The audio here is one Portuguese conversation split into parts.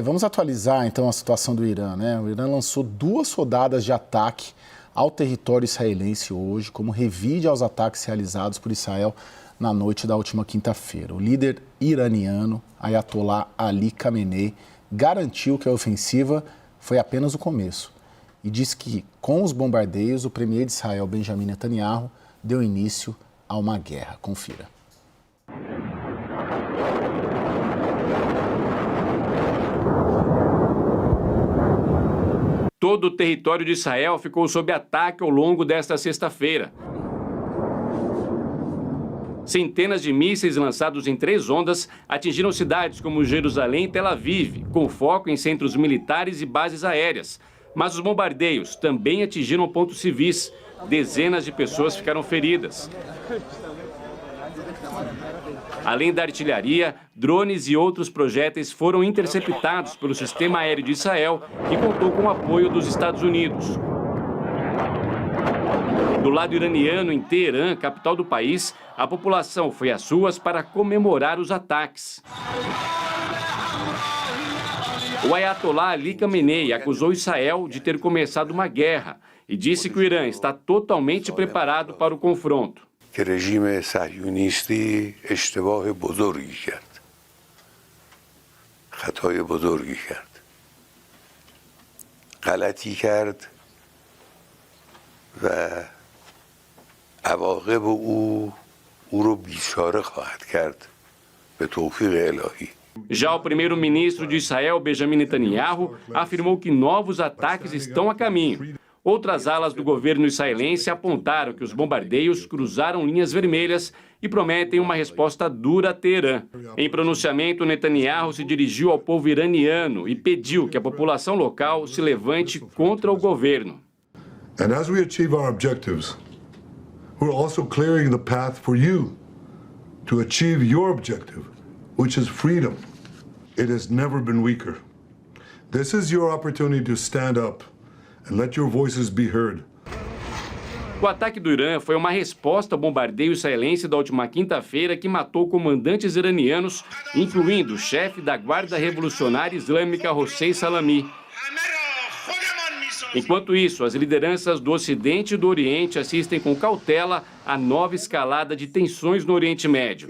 Vamos atualizar, então, a situação do Irã, né? O Irã lançou 2 rodadas de ataque ao território israelense hoje, como revide aos ataques realizados por Israel na noite da última quinta-feira. O líder iraniano, Ayatollah Ali Khamenei, garantiu que a ofensiva foi apenas o começo e disse que, com os bombardeios, o premier de Israel, Benjamin Netanyahu, deu início a uma guerra. Confira. Todo o território de Israel ficou sob ataque ao longo desta sexta-feira. Centenas de mísseis lançados em 3 ondas atingiram cidades como Jerusalém e Tel Aviv, com foco em centros militares e bases aéreas. Mas os bombardeios também atingiram pontos civis. Dezenas de pessoas ficaram feridas. Além da artilharia, drones e outros projéteis foram interceptados pelo sistema aéreo de Israel, que contou com o apoio dos Estados Unidos. Do lado iraniano, em Teherã, capital do país, a população foi às ruas para comemorar os ataques. O Ayatollah Ali Khamenei acusou Israel de ter começado uma guerra e disse que o Irã está totalmente preparado para o confronto. که رژیم صهیونیستی اشتباه بزرگی کرد، خطای بزرگی کرد، غلطی کرد و عواقب او رو بیچاره خواهد کرد به توفیق الهی. Já o primeiro-ministro de Israel, Benjamin Netanyahu, afirmou que novos ataques estão a caminho. Outras alas do governo israelense apontaram que os bombardeios cruzaram linhas vermelhas e prometem uma resposta dura a Teherã. Em pronunciamento, Netanyahu se dirigiu ao povo iraniano e pediu que a população local se levante contra o governo. And as we achieve our objectives, we're also clearing the path for you to achieve your objective, which is freedom. It has never been weaker. This is your opportunity to stand up and let your voices be heard. O ataque do Irã foi uma resposta ao bombardeio israelense da última quinta-feira que matou comandantes iranianos, incluindo o chefe da Guarda Revolucionária Islâmica Hossein Salami. Enquanto isso, as lideranças do Ocidente e do Oriente assistem com cautela a nova escalada de tensões no Oriente Médio.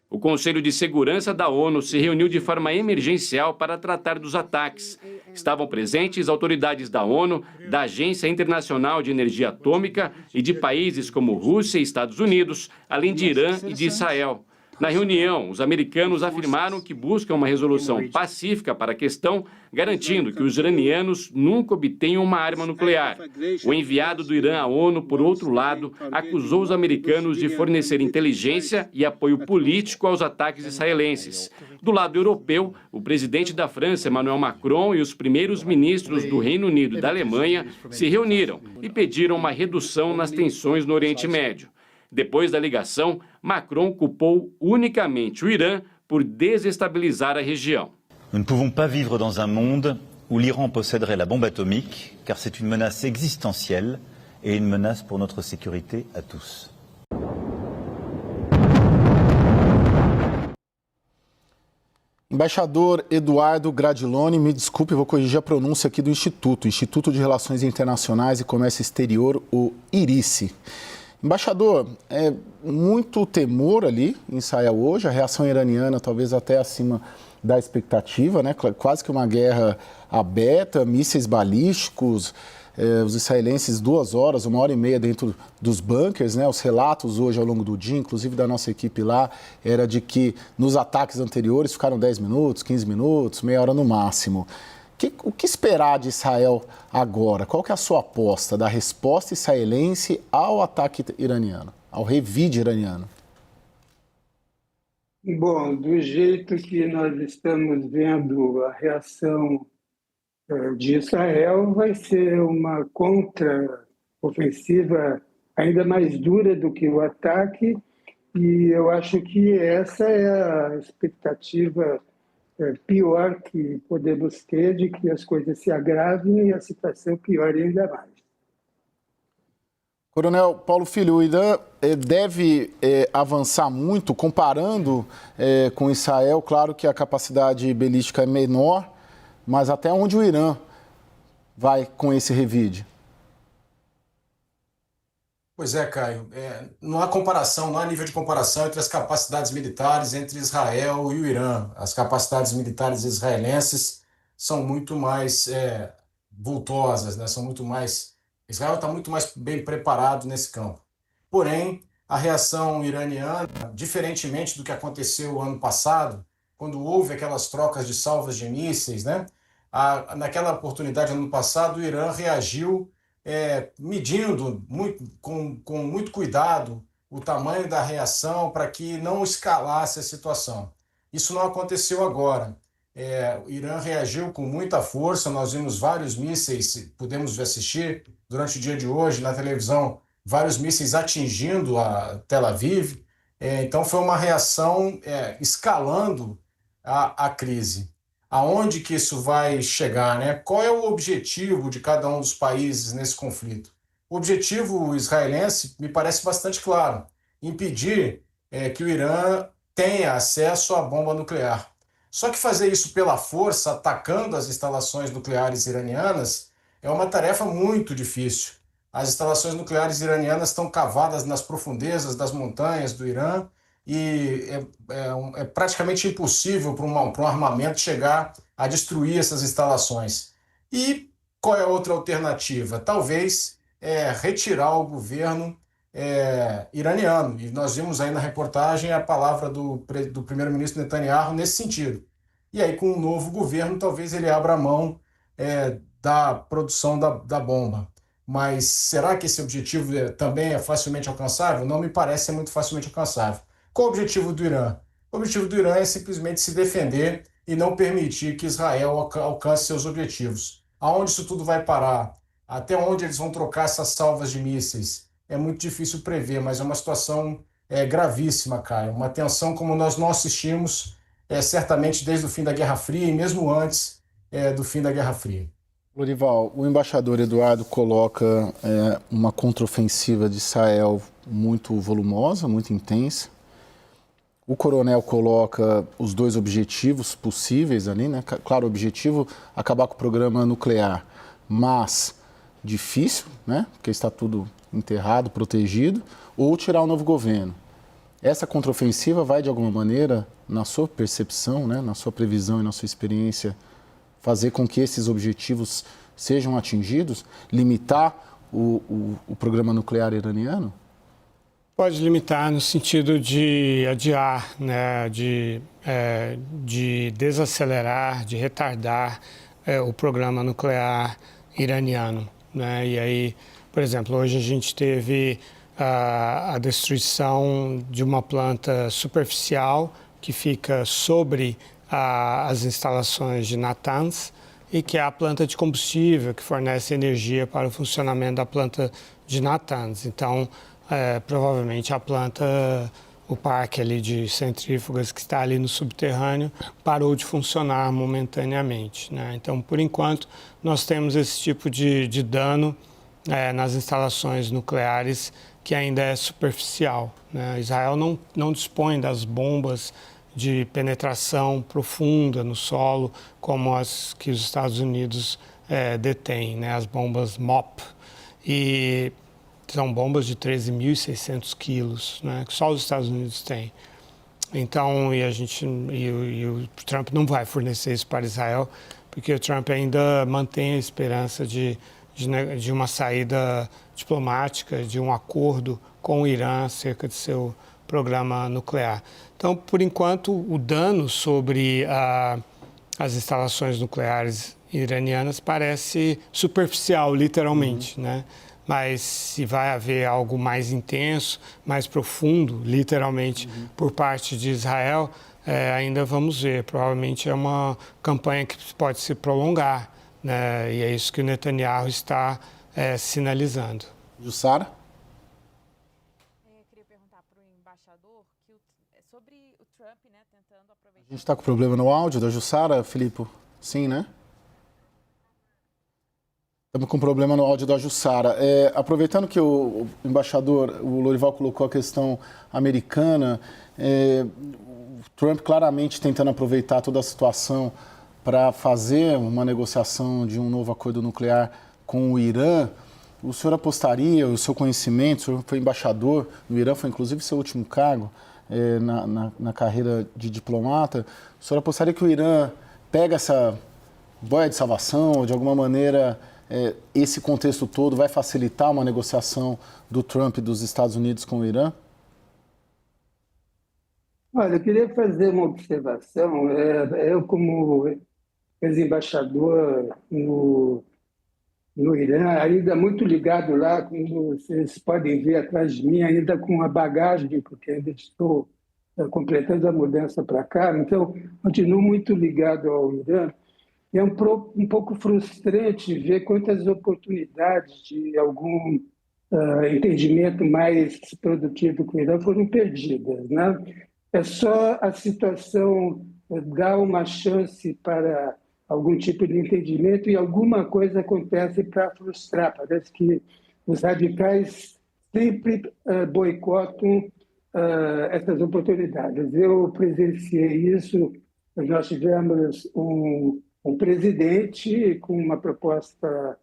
O Conselho de Segurança da ONU se reuniu de forma emergencial para tratar dos ataques. Estavam presentes autoridades da ONU, da Agência Internacional de Energia Atômica e de países como Rússia e Estados Unidos, além de Irã e de Israel. Na reunião, os americanos afirmaram que buscam uma resolução pacífica para a questão, garantindo que os iranianos nunca obtenham uma arma nuclear. O enviado do Irã à ONU, por outro lado, acusou os americanos de fornecer inteligência e apoio político aos ataques israelenses. Do lado europeu, o presidente da França, Emmanuel Macron, e os primeiros ministros do Reino Unido e da Alemanha se reuniram e pediram uma redução nas tensões no Oriente Médio. Depois da ligação, Macron culpou unicamente o Irã por desestabilizar a região. Nous ne pouvons pas vivre dans un monde où l'Iran posséderait la bombe atomique, car c'est une menace existentielle et une menace pour notre sécurité à tous. Embaixador Eduardo Gradiloni, me desculpe, vou corrigir a pronúncia aqui do Instituto de Relações Internacionais e Comércio Exterior, o IRICE. Embaixador, muito temor ali em Israel hoje, a reação iraniana talvez até acima da expectativa, né? Quase que uma guerra aberta, mísseis balísticos, os israelenses 2 horas, 1h30 dentro dos bunkers, né? Os relatos hoje ao longo do dia, inclusive da nossa equipe lá, era de que nos ataques anteriores ficaram 10 minutos, 15 minutos, meia hora no máximo. O que esperar de Israel agora? Qual que é a sua aposta da resposta israelense ao ataque iraniano, ao revide iraniano? Bom, do jeito que nós estamos vendo a reação de Israel, vai ser uma contra-ofensiva ainda mais dura do que o ataque, e eu acho que essa é a expectativa pior que podemos ter, de que as coisas se agravem e a situação piore ainda mais. Coronel Paulo Filho, o Irã deve avançar muito, comparando com Israel. Claro que a capacidade balística é menor, mas até onde o Irã vai com esse revide? Pois é, Caio. Não há comparação, não há nível de comparação entre as capacidades militares entre Israel e o Irã. As capacidades militares israelenses são muito mais vultosas, né? São muito mais. Israel está muito mais bem preparado nesse campo. Porém, a reação iraniana, diferentemente do que aconteceu ano passado, quando houve aquelas trocas de salvas de mísseis, né? Naquela oportunidade, ano passado, o Irã reagiu medindo com muito cuidado o tamanho da reação para que não escalasse a situação. Isso não aconteceu agora. O Irã reagiu com muita força, nós vimos vários mísseis, pudemos assistir durante o dia de hoje na televisão, vários mísseis atingindo a Tel Aviv. Então foi uma reação escalando a crise. Aonde que isso vai chegar, né? Qual é o objetivo de cada um dos países nesse conflito? O objetivo israelense me parece bastante claro: impedir que o Irã tenha acesso à bomba nuclear. Só que fazer isso pela força, atacando as instalações nucleares iranianas, é uma tarefa muito difícil. As instalações nucleares iranianas estão cavadas nas profundezas das montanhas do Irã e é praticamente impossível para um armamento chegar a destruir essas instalações. E qual é a outra alternativa? Talvez retirar o governo iraniano. E nós vimos aí na reportagem a palavra do primeiro-ministro Netanyahu nesse sentido. E aí, com um novo governo, talvez ele abra mão da produção da bomba. Mas será que esse objetivo também é facilmente alcançável? Não me parece ser muito facilmente alcançável. Qual o objetivo do Irã? O objetivo do Irã é simplesmente se defender e não permitir que Israel alcance seus objetivos. Aonde isso tudo vai parar? Até onde eles vão trocar essas salvas de mísseis? É muito difícil prever, mas é uma situação gravíssima, Caio. Uma tensão como nós não assistimos certamente desde o fim da Guerra Fria e mesmo antes do fim da Guerra Fria. Lorival, o embaixador Eduardo coloca uma contraofensiva de Israel muito volumosa, muito intensa. O coronel coloca os dois objetivos possíveis ali, né? Claro, o objetivo é acabar com o programa nuclear, mas difícil, né? Porque está tudo enterrado, protegido, ou tirar um novo governo. Essa contraofensiva vai, de alguma maneira, na sua percepção, né? Na sua previsão e na sua experiência, fazer com que esses objetivos sejam atingidos? Limitar o programa nuclear iraniano? Pode limitar no sentido de adiar, né, de desacelerar, de retardar o programa nuclear iraniano, né? E aí, por exemplo, hoje a gente teve a destruição de uma planta superficial que fica sobre as instalações de Natanz e que é a planta de combustível que fornece energia para o funcionamento da planta de Natanz. Então, provavelmente a planta, o parque ali de centrífugas que está ali no subterrâneo parou de funcionar momentaneamente, né? Então, por enquanto, nós temos esse tipo de dano nas instalações nucleares que ainda é superficial, né? Israel não dispõe das bombas de penetração profunda no solo como as que os Estados Unidos detêm, né? As bombas MOP. E são bombas de 13.600 quilos, né, que só os Estados Unidos têm. Então, o Trump não vai fornecer isso para Israel, porque o Trump ainda mantém a esperança de uma saída diplomática, de um acordo com o Irã acerca de seu programa nuclear. Então, por enquanto, o dano sobre as instalações nucleares iranianas parece superficial, literalmente, né? Mas se vai haver algo mais intenso, mais profundo, literalmente, por parte de Israel, ainda vamos ver. Provavelmente é uma campanha que pode se prolongar, né? E é isso que o Netanyahu está sinalizando. Jussara? Eu queria perguntar para o embaixador sobre o Trump, né, tentando aproveitar... A gente está com problema no áudio da Jussara, Filipe? Sim, né? Estamos com um problema no áudio da Jussara. Aproveitando que o embaixador, o Lorival, colocou a questão americana, o Trump claramente tentando aproveitar toda a situação para fazer uma negociação de um novo acordo nuclear com o Irã. O senhor apostaria, o seu conhecimento, o senhor foi embaixador no Irã, foi inclusive seu último cargo na carreira de diplomata. O senhor apostaria que o Irã pega essa boia de salvação, ou de alguma maneira esse contexto todo vai facilitar uma negociação do Trump e dos Estados Unidos com o Irã? Olha, eu queria fazer uma observação. Eu, como ex-embaixador no Irã, ainda muito ligado lá, como vocês podem ver atrás de mim, ainda com a bagagem, porque ainda estou completando a mudança para cá, então continuo muito ligado ao Irã. É um pouco frustrante ver quantas oportunidades de algum entendimento mais produtivo com o Irã foram perdidas, né? É só a situação dar uma chance para algum tipo de entendimento e alguma coisa acontece para frustrar. Parece que os radicais sempre boicotam essas oportunidades. Eu presenciei isso, nós tivemos um presidente com uma proposta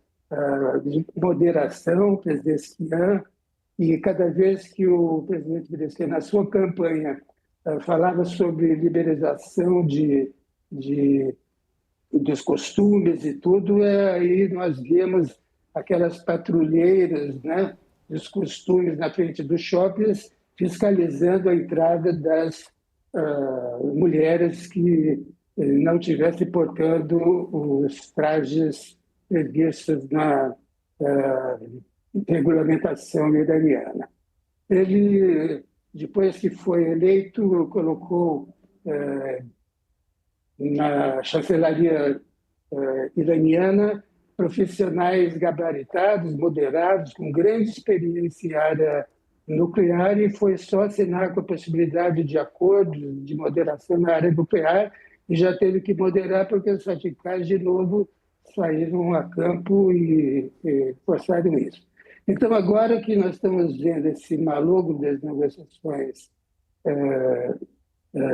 de moderação presidencial, e cada vez que o presidente presidencial, na sua campanha, falava sobre liberalização dos costumes e tudo, aí nós vemos aquelas patrulheiras, né, dos costumes na frente dos shoppings, fiscalizando a entrada das mulheres que não estivessem portando os trajes previstos na regulamentação iraniana. Ele, depois que foi eleito, colocou na chancelaria iraniana profissionais gabaritados, moderados, com grande experiência em área nuclear, e foi só assinar com a possibilidade de acordos de moderação na área nuclear, e já teve que moderar porque os radicais, de novo, saíram a campo e forçaram isso. Então, agora que nós estamos vendo esse malogro das negociações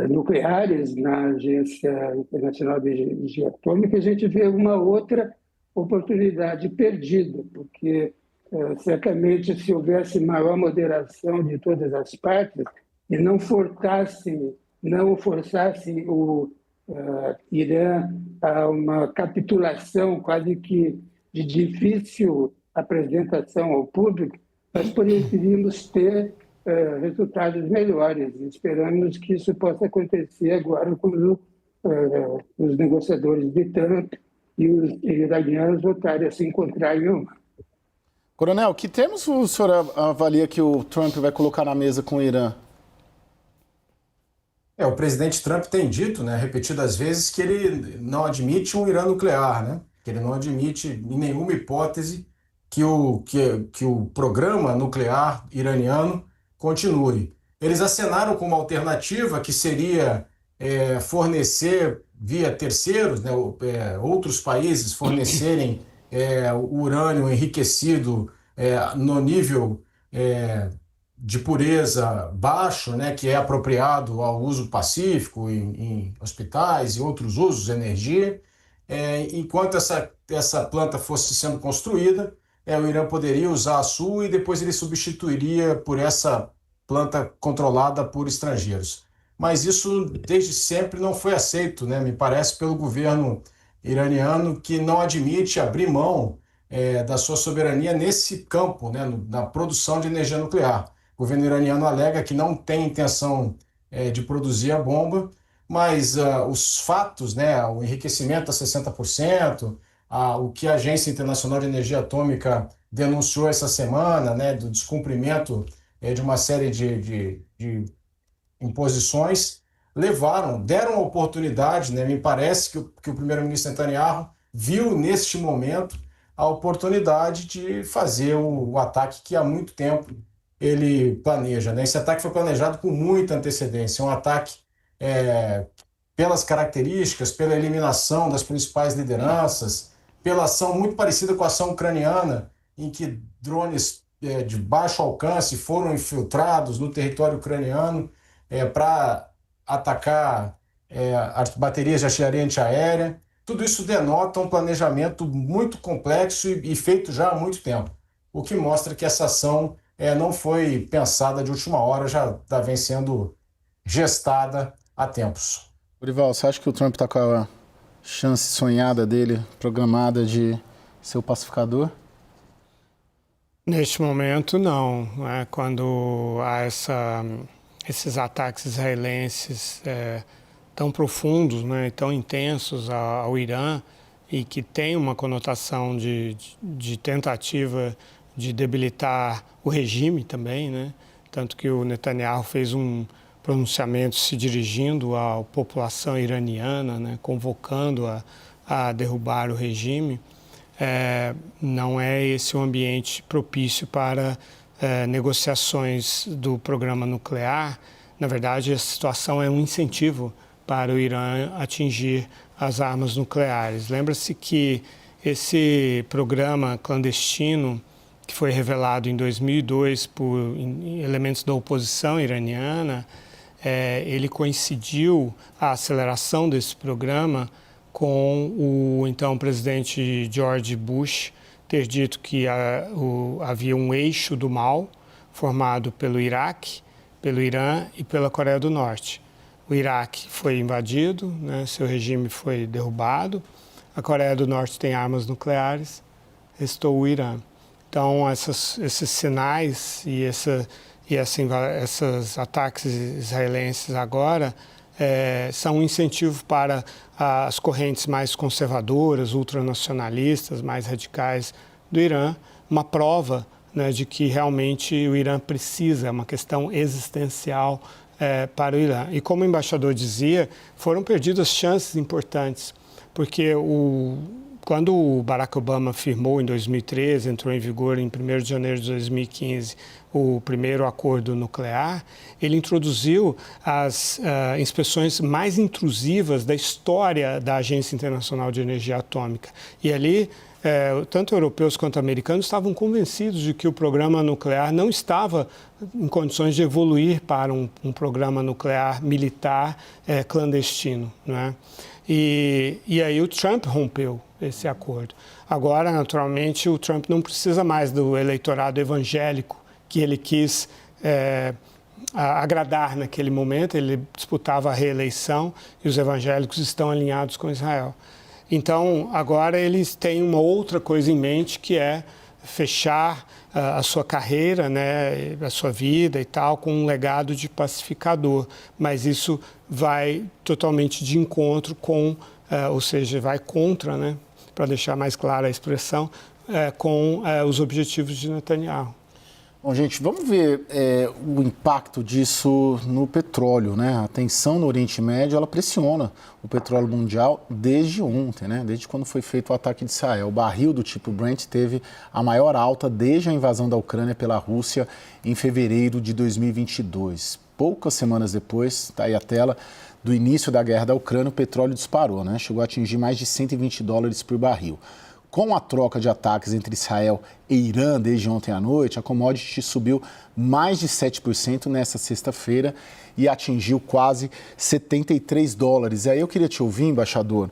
nucleares na Agência Internacional de Energia Atômica, a gente vê uma outra oportunidade perdida, porque certamente se houvesse maior moderação de todas as partes e não forçassem o Irã a uma capitulação quase que de difícil apresentação ao público, nós poderíamos ter resultados melhores. Esperamos que isso possa acontecer agora quando os negociadores de Trump e os iranianos voltarem a se encontrar em Oman. Coronel, que termos o senhor avalia que o Trump vai colocar na mesa com o Irã? O presidente Trump tem dito, né, repetidas vezes, que ele não admite um Irã nuclear, né? Que ele não admite em nenhuma hipótese que o programa nuclear iraniano continue. Eles acenaram com uma alternativa que seria fornecer via terceiros, né, outros países fornecerem o urânio enriquecido no nível de pureza baixo, né, que é apropriado ao uso pacífico em hospitais e outros usos de energia. Enquanto essa planta fosse sendo construída, o Irã poderia usar a sua e depois ele substituiria por essa planta controlada por estrangeiros. Mas isso, desde sempre, não foi aceito, né, me parece, pelo governo iraniano, que não admite abrir mão da sua soberania nesse campo, né, na produção de energia nuclear. O governo iraniano alega que não tem intenção de produzir a bomba, mas os fatos, né, o enriquecimento a 60%, o que a Agência Internacional de Energia Atômica denunciou essa semana, né, do descumprimento de uma série de imposições, deram a oportunidade, né, me parece que o primeiro-ministro Netanyahu viu neste momento a oportunidade de fazer o ataque que há muito tempo ele planeja, né? Esse ataque foi planejado com muita antecedência, um ataque pelas características, pela eliminação das principais lideranças, pela ação muito parecida com a ação ucraniana, em que drones de baixo alcance foram infiltrados no território ucraniano para atacar as baterias de artilharia antiaérea. Tudo isso denota um planejamento muito complexo e feito já há muito tempo, o que mostra que essa ação não foi pensada de última hora, já vem sendo gestada há tempos. Dorival, você acha que o Trump está com a chance sonhada dele, programada, de ser o pacificador? Neste momento, não. Quando há esses ataques israelenses tão profundos, né, tão intensos ao Irã, e que tem uma conotação de tentativa de debilitar o regime também, né? Tanto que o Netanyahu fez um pronunciamento se dirigindo à população iraniana, né, convocando a derrubar o regime. Não é esse um ambiente propício para negociações do programa nuclear. Na verdade, a situação é um incentivo para o Irã atingir as armas nucleares. Lembra-se que esse programa clandestino, que foi revelado em 2002 por elementos da oposição iraniana, ele coincidiu, a aceleração desse programa, com o então presidente George Bush ter dito que havia um eixo do mal formado pelo Iraque, pelo Irã e pela Coreia do Norte. O Iraque foi invadido, né, seu regime foi derrubado, a Coreia do Norte tem armas nucleares, restou o Irã. Então, esses sinais e esses ataques israelenses agora são um incentivo para as correntes mais conservadoras, ultranacionalistas, mais radicais do Irã, uma prova, né, de que realmente o Irã precisa, é uma questão existencial para o Irã. E como o embaixador dizia, foram perdidas chances importantes, porque quando o Barack Obama firmou em 2013, entrou em vigor em 1º de janeiro de 2015, o primeiro acordo nuclear, ele introduziu as inspeções mais intrusivas da história da Agência Internacional de Energia Atômica. E ali, tanto europeus quanto americanos estavam convencidos de que o programa nuclear não estava em condições de evoluir para um programa nuclear militar clandestino, né? E aí o Trump rompeu esse acordo. Agora, naturalmente, o Trump não precisa mais do eleitorado evangélico que ele quis agradar naquele momento. Ele disputava a reeleição e os evangélicos estão alinhados com Israel. Então, agora eles têm uma outra coisa em mente, que é fechar a sua carreira, né, a sua vida e tal, com um legado de pacificador. Mas isso vai totalmente de encontro com, ou seja, vai contra, né, para deixar mais clara a expressão, com os objetivos de Netanyahu. Bom, gente, vamos ver o impacto disso no petróleo, né? A tensão no Oriente Médio, ela pressiona o petróleo mundial desde ontem, né? Desde quando foi feito o ataque de Israel. O barril do tipo Brent teve a maior alta desde a invasão da Ucrânia pela Rússia em fevereiro de 2022. Poucas semanas depois, está aí a tela, do início da guerra da Ucrânia, o petróleo disparou, né? Chegou a atingir mais de $120 por barril. Com a troca de ataques entre Israel e Irã desde ontem à noite, a commodity subiu mais de 7% nesta sexta-feira e atingiu quase $73. E aí eu queria te ouvir, embaixador,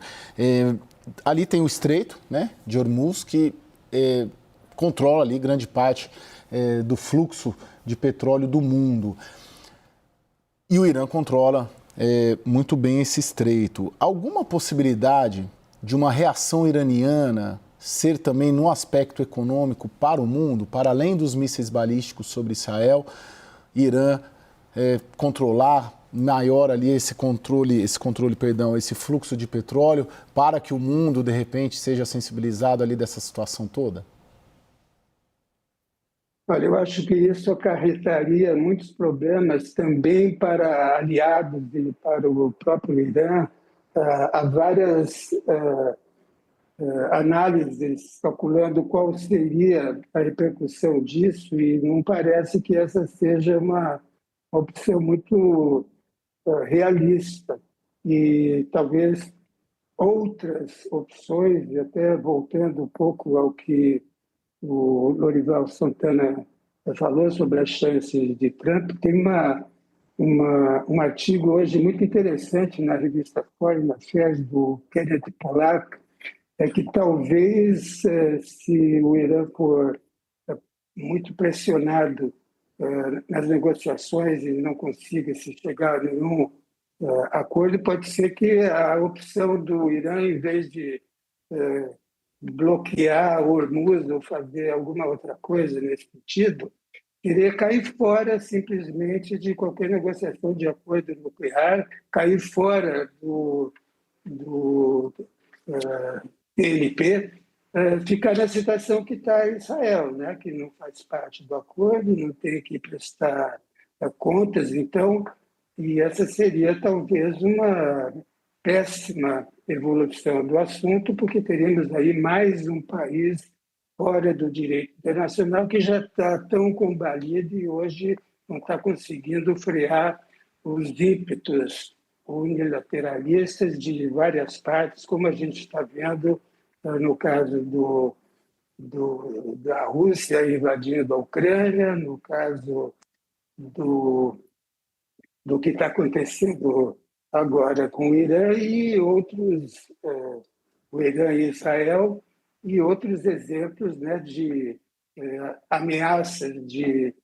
ali tem o Estreito, né, de Hormuz, que controla ali grande parte do fluxo de petróleo do mundo. E o Irã controla muito bem esse estreito. Alguma possibilidade de uma reação iraniana ser também no aspecto econômico para o mundo, para além dos mísseis balísticos sobre Israel, Irã controlar maior ali esse fluxo de petróleo, para que o mundo, de repente, seja sensibilizado ali dessa situação toda? Olha, eu acho que isso acarretaria muitos problemas também para aliados e para o próprio Irã. Há várias análises calculando qual seria a repercussão disso, e não parece que essa seja uma opção muito realista. E talvez outras opções, e até voltando um pouco ao que o Lorival Santana falou sobre as chances de Trump, tem um artigo hoje muito interessante na revista Foreign Affairs do Kenneth Pollack, que talvez, se o Irã for muito pressionado nas negociações e não consiga se chegar a nenhum acordo, pode ser que a opção do Irã, em vez de bloquear Hormuz ou fazer alguma outra coisa nesse sentido, iria cair fora simplesmente de qualquer negociação de acordo nuclear, cair fora do TNP, ficar na situação que está Israel, né? Que não faz parte do acordo, não tem que prestar contas. Então, e essa seria talvez uma péssima evolução do assunto, porque teríamos aí mais um país fora do direito internacional que já está tão combalido e hoje não está conseguindo frear os ímpetos unilateralistas de várias partes, como a gente está vendo no caso da Rússia invadindo a Ucrânia, no caso do que está acontecendo agora com o Irã e outros, o Irã e Israel, e outros exemplos, né, de ameaças de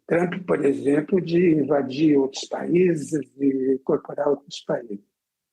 Trump, por exemplo, de invadir outros países e incorporar outros países.